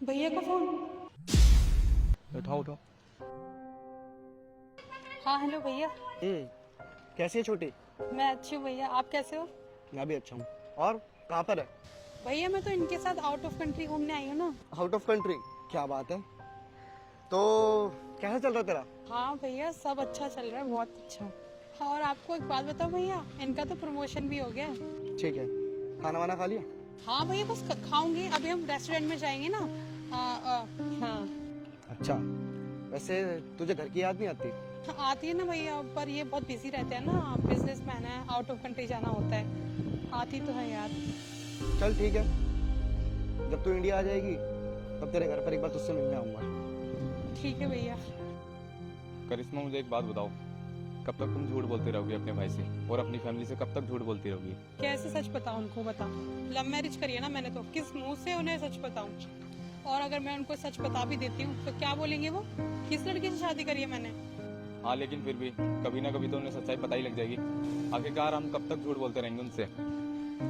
भैया का फोन। उठाओ उठाओ। हाँ हेलो भैया। कैसी है छोटी? मैं अच्छी हूँ भैया, आप कैसे हो? मैं भी अच्छा हूँ। और कहाँ पर है? भैया मैं तो इनके साथ आउट ऑफ कंट्री घूमने आई हूँ ना। Out of country? क्या बात है। तो कैसा चल रहा है तेरा? हाँ भैया सब अच्छा चल रहा है, बहुत अच्छा। हाँ और आपको एक बात बताऊँ भैया, इनका तो प्रमोशन भी हो गया है। ठीक है। खाना वाना खा लिया? हाँ भैया बस खाऊंगी, अभी हम रेस्टोरेंट में जाएंगे ना। हाँ। अच्छा। वैसे तुझे घर की याद नहीं आती? आती है ना भैया, पर ये बहुत बिजी रहते हैं ना, बिजनेसमैन है, आउट ऑफ कंट्री जाना होता है। आती तो है यार। चल ठीक है, जब तू इंडिया आ जाएगी तब तेरे घर पर एक बार तुझसे मिलने आऊंगा। ठीक है भैया। करिश्मा, मुझे एक बात बताओ, कब तक तुम झूठ बोलती रहोगी अपने भाई से और अपनी फैमिली से कब तक झूठ बोलती रहोगी? कैसे सच बताऊं उनको, बता। लव मैरिज करी है ना मैंने, तो किस मुंह से उन्हें सच बताऊं? और अगर मैं उनको सच बता भी देती हूँ तो क्या बोलेंगे वो? किस लड़की से शादी करी है मैंने? हाँ, लेकिन फिर भी कभी ना कभी तो उन्हें सच्चाई पता ही लग जाएगी। आखिरकार हम कब तक झूठ बोलते रहेंगे उनसे?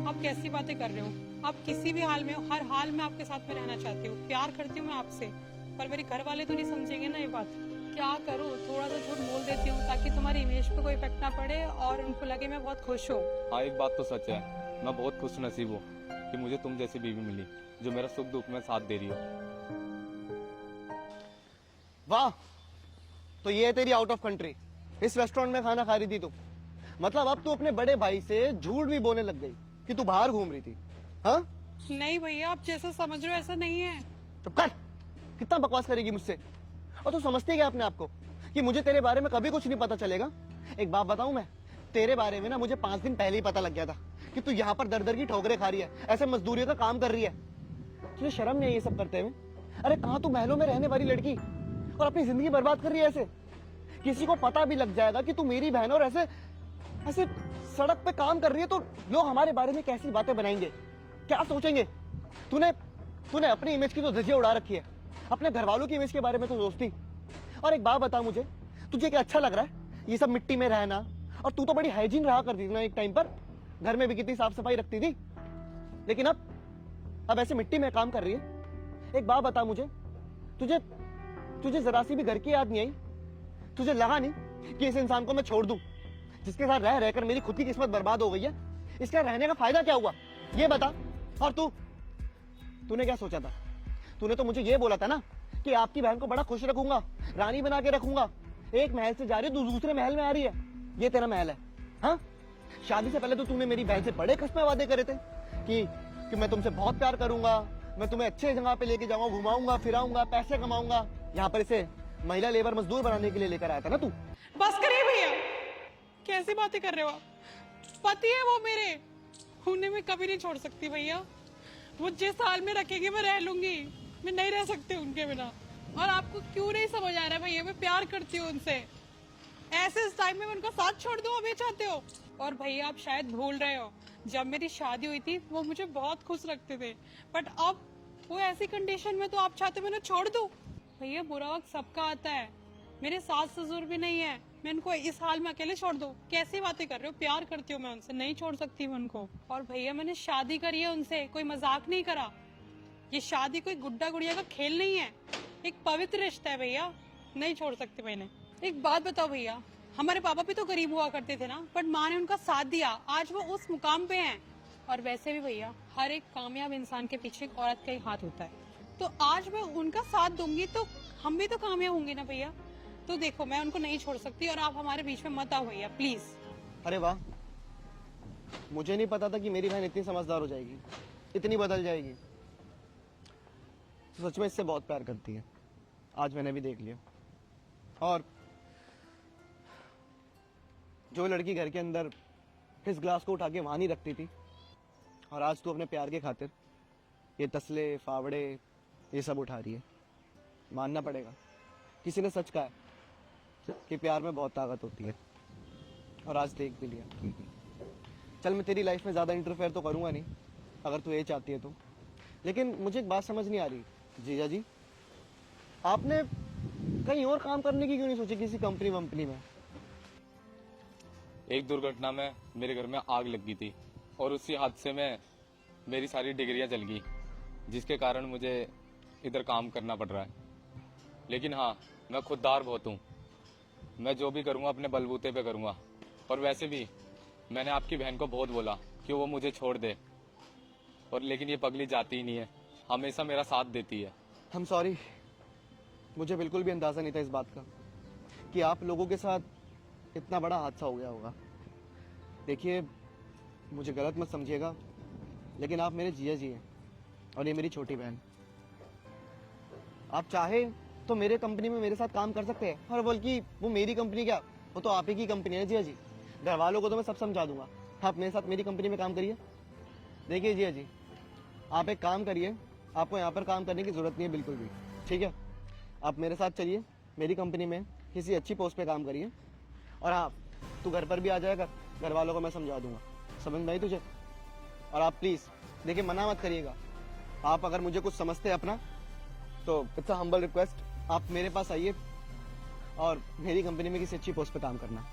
आप कैसी बातें कर रहे हो? आप किसी भी हाल में हो, हर हाल में आपके साथ में रहना चाहती हूँ, प्यार करती हूँ मैं आपसे। पर मेरे घर वाले तो नहीं समझेंगे ना ये बात। क्या करूँ, थोड़ा सा झूठ बोल देती हूँ ताकि तुम्हारी इमेज पे कोई इफेक्ट ना पड़े और उनको लगे मैं बहुत खुश हूँ। हाँ, एक बात तो सच है, मैं बहुत खुश नसीब हूँ कि मुझे तुम जैसी बीवी मिली जो मेरा सुख दुख में साथ दे रही हो। वाह, तो ये है तेरी आउट ऑफ कंट्री। इस रेस्टोरेंट में खाना खा रही थी तू? मतलब अब तू अपने बड़े भाई से झूठ भी बोलने लग गई कि तू बाहर घूम रही थी? हाँ? नहीं भैया, आप जैसा समझ रहे हो ऐसा नहीं है। चुप कर। कितना बकवास करेगी मुझसे? और तू समझती क्या अपने आप को कि मुझे तेरे बारे में कभी कुछ नहीं पता चलेगा? एक बात बताऊं मैं, तेरे बारे में ना मुझे 5 दिन पहले ही पता लग गया था कि तू यहाँ पर दर दर की ठोकरें खा रही है, ऐसे मजदूरियों का काम कर रही है। तुझे शर्म नहीं है ये सब करते हुए? अरे कहाँ तू महलों में रहने वाली लड़की और अपनी जिंदगी बर्बाद कर रही है ऐसे? किसी को पता भी लग जाएगा कि तू मेरी बहन और ऐसे ऐसे सड़क पे काम कर रही है तो लोग हमारे बारे में कैसी बातें बनाएंगे, क्या सोचेंगे? तूने तूने अपनी इमेज की तो धज्जियां उड़ा रखी है, अपने घर वालों की इमेज के बारे में तो सोचती। और एक बात बता मुझे, तुझे क्या अच्छा लग रहा है ये सब मिट्टी में रहना? और तू तो बड़ी हाइजीन रहा करती थी ना एक टाइम पर, घर में भी कितनी साफ सफाई रखती थी, लेकिन अब ऐसे मिट्टी में काम कर रही है। एक बात बता मुझे, तुझे तुझे जरा सी भी घर की याद नहीं आई? तुझे लगा नहीं कि इस इंसान को मैं छोड़ दूं जिसके साथ रह रहकर मेरी खुद की किस्मत बर्बाद हो गई है? इसका रहने का फायदा क्या हुआ ये बता। और तूने क्या सोचा था? तूने तो मुझे ये बोला था ना कि आपकी बहन को बड़ा खुश रखूंगा, रानी बना के रखूंगा। एक महल से जा रही है, दूसरे महल में आ रही है। ये तेरा महल है? हाँ, शादी से पहले तो तूने मेरी बहन से बड़े कसमें वादे करे थे कि मैं तुमसे बहुत प्यार करूंगा, मैं तुम्हें अच्छे जगह पे लेके जाऊंगा, घुमाऊंगा फिराऊंगा, पैसे कमाऊंगा। यहाँ पर इसे महिला लेबर मजदूर बनाने के लिए लेकर आया था ना तू? बस करिए भैया, कैसी बातें कर रहे हो आप? पति है वो मेरे, उन्हें मैं कभी नहीं छोड़ सकती भैया। वो जिस हाल में रखेंगे मैं रह लूंगी, मैं नहीं रह सकती उनके बिना। और आपको क्यों नहीं समझ आ रहा है भैया, मैं प्यार करती हूँ उनसे। ऐसे इस टाइम में मैं उनका साथ छोड़ दूं, आप ये चाहते हो? और भैया आप शायद भूल रहे हो, जब मेरी शादी हुई थी वो मुझे बहुत खुश रखते थे, बट अब वो ऐसी कंडीशन में, तो आप चाहते हो मैं उन्हें छोड़ दूं? भैया बुरा वक्त सबका आता है, मेरे सास ससुर भी नहीं है, मैं इनको इस हाल में अकेले छोड़ दूं? कैसी बातें कर रहे हो? प्यार करती हूँ मैं उनसे, नहीं छोड़ सकती मैं उनको। और भैया मैंने शादी करी है उनसे, कोई मजाक नहीं करा। ये शादी कोई गुड्डा गुड़िया का खेल नहीं है, एक पवित्र रिश्ता है भैया, नहीं छोड़ सकती मैंने। एक बात बताओ भैया, हमारे पापा भी तो गरीब हुआ करते थे ना, बट माँ ने उनका साथ दिया, आज वो उस मुकाम पे हैं। और वैसे भी भैया हर एक कामयाब इंसान के पीछे एक औरत का ही हाथ होता है, तो आज मैं उनका साथ दूंगी तो हम भी तो कामयाब होंगे ना भैया। तो देखो मैं उनको नहीं छोड़ सकती और आप हमारे बीच में मत आओ भैया प्लीज। अरे वाह, मुझे नहीं पता था कि मेरी बहन इतनी समझदार हो जाएगी, इतनी बदल जाएगी। तो सच में इससे बहुत प्यार करती है, आज मैंने भी देख लिया। और जो लड़की घर के अंदर इस ग्लास को उठा के वहां नहीं रखती थी, और आज तू अपने प्यार के खातिर ये तसले फावड़े ये सब उठा रही है। मानना पड़ेगा, किसी ने सच कहा है कि प्यार में बहुत ताकत होती है, और आज देख भी लिया। चल मैं तेरी लाइफ में ज्यादा इंटरफेयर तो करूंगा नहीं अगर तू ये चाहती है तो, लेकिन मुझे एक बात समझ नहीं आ रही जीजा जी, आपने कहीं और काम करने की क्यों नहीं सोची, किसी कंपनी वंपनी में? एक दुर्घटना में मेरे घर में आग लग गई थी और उसी हादसे में मेरी सारी डिग्रियां जल गई, जिसके कारण मुझे इधर काम करना पड़ रहा है। लेकिन हाँ, मैं खुददार बहुत हूँ। मैं जो भी करूँगा अपने बलबूते पे करूँगा। और वैसे भी मैंने आपकी बहन को बहुत बोला कि वो मुझे छोड़ दे, और लेकिन ये पगली जाती ही नहीं है, हमेशा मेरा साथ देती है। हम सॉरी, मुझे बिल्कुल भी अंदाजा नहीं था इस बात का कि आप लोगों के साथ इतना बड़ा हादसा हो गया होगा। देखिए, मुझे गलत मत समझिएगा, लेकिन आप मेरे जिया जी हैं और ये मेरी छोटी बहन। आप चाहे तो मेरे कंपनी में मेरे साथ काम कर सकते हैं, और बल्कि वो मेरी कंपनी क्या, वो तो आप ही की कंपनी है जिया जी। घर वालों को तो मैं सब समझा दूंगा, आप मेरे साथ मेरी कंपनी में काम करिए। देखिए जिया जी, आप एक काम करिए, आपको यहाँ पर काम करने की जरूरत नहीं है बिल्कुल भी, ठीक है? आप मेरे साथ चलिए, मेरी कंपनी में किसी अच्छी पोस्ट पे काम करिए। और हाँ, तू घर पर भी आ जाएगा, घर वालों को मैं समझा दूंगा। समझ में आई तुझे? और आप प्लीज़ देखिए, मना मत करिएगा। आप अगर मुझे कुछ समझते हैं अपना, तो इट्स अ हम्बल रिक्वेस्ट, आप मेरे पास आइए और मेरी कंपनी में किसी अच्छी पोस्ट पे काम करना।